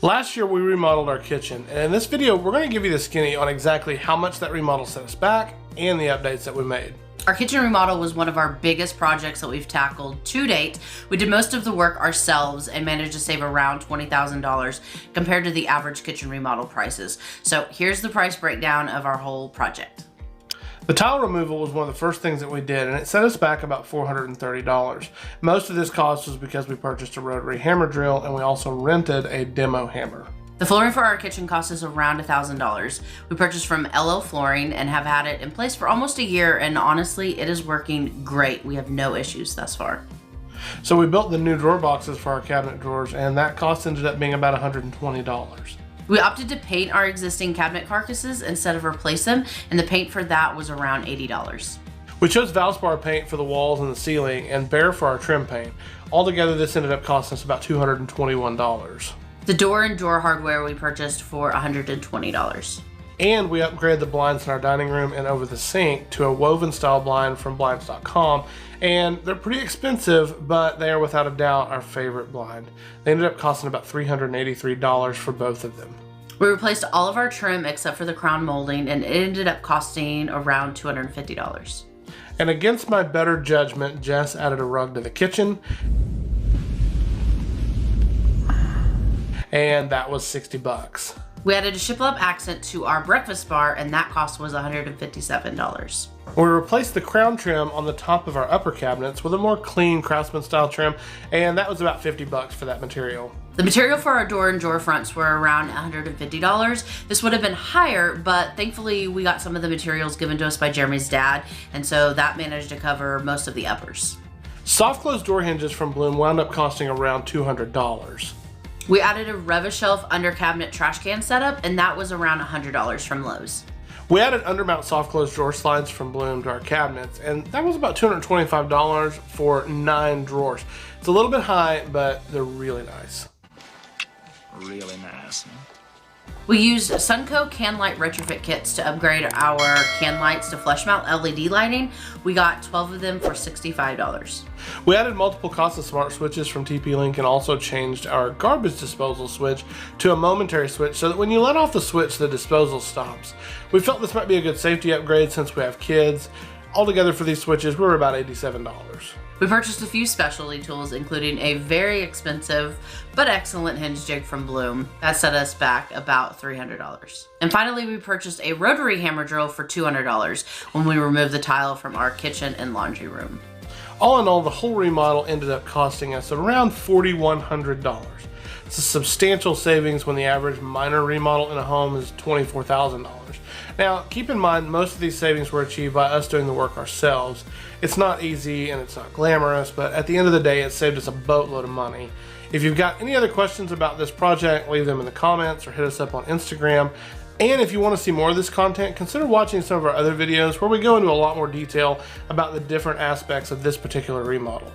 Last year we remodeled our kitchen, and in this video we're going to give you the skinny on exactly how much that remodel set us back and the updates that we made. Our kitchen remodel was one of our biggest projects that we've tackled to date. We did most of the work ourselves and managed to save around $20,000 compared to the average kitchen remodel prices. So here's the price breakdown of our whole project. The tile removal was one of the first things that we did, and it set us back about $430. Most of this cost was because we purchased a rotary hammer drill and we also rented a demo hammer. The flooring for our kitchen cost us around $1,000. We purchased from LL Flooring and have had it in place for almost a year, and honestly, it is working great. We have no issues thus far. So we built the new drawer boxes for our cabinet drawers, and that cost ended up being about $120. We opted to paint our existing cabinet carcasses instead of replace them, and the paint for that was around $80. We chose Valspar paint for the walls and the ceiling and Behr for our trim paint. Altogether, this ended up costing us about $221. The door and drawer hardware we purchased for $120. And we upgraded the blinds in our dining room and over the sink to a woven style blind from blinds.com. And they're pretty expensive, but they are without a doubt our favorite blind. They ended up costing about $383 for both of them. We replaced all of our trim except for the crown molding, and it ended up costing around $250. And against my better judgment, Jess added a rug to the kitchen, and that was 60 bucks. We added a shiplap accent to our breakfast bar, and that cost was $157. We replaced the crown trim on the top of our upper cabinets with a more clean Craftsman style trim, and that was about 50 bucks for that material. The material for our door and drawer fronts were around $150. This would have been higher, but thankfully we got some of the materials given to us by Jeremy's dad, and so that managed to cover most of the uppers. Soft close door hinges from Bloom wound up costing around $200. We added a Retrofit under cabinet trash can setup, and that was around $100 from Lowe's. We added undermount soft close drawer slides from Bloom to our cabinets, and that was about $225 for 9 drawers. It's a little bit high, but they're really nice. Really nice. We used Sunco can light retrofit kits to upgrade our can lights to flush mount LED lighting. We got 12 of them for $65. We added multiple Casa smart switches from TP-Link and also changed our garbage disposal switch to a momentary switch so that when you let off the switch, the disposal stops. We felt this might be a good safety upgrade since we have kids. Altogether for these switches, we were about $87. We purchased a few specialty tools, including a very expensive but excellent hinge jig from Bloom. That set us back about $300. And finally, we purchased a rotary hammer drill for $200 when we removed the tile from our kitchen and laundry room. All in all, the whole remodel ended up costing us around $4,100. It's a substantial savings when the average minor remodel in a home is $24,000. Now, keep in mind, most of these savings were achieved by us doing the work ourselves. It's not easy and it's not glamorous, but at the end of the day, it saved us a boatload of money. If you've got any other questions about this project, leave them in the comments or hit us up on Instagram. And if you want to see more of this content, consider watching some of our other videos where we go into a lot more detail about the different aspects of this particular remodel.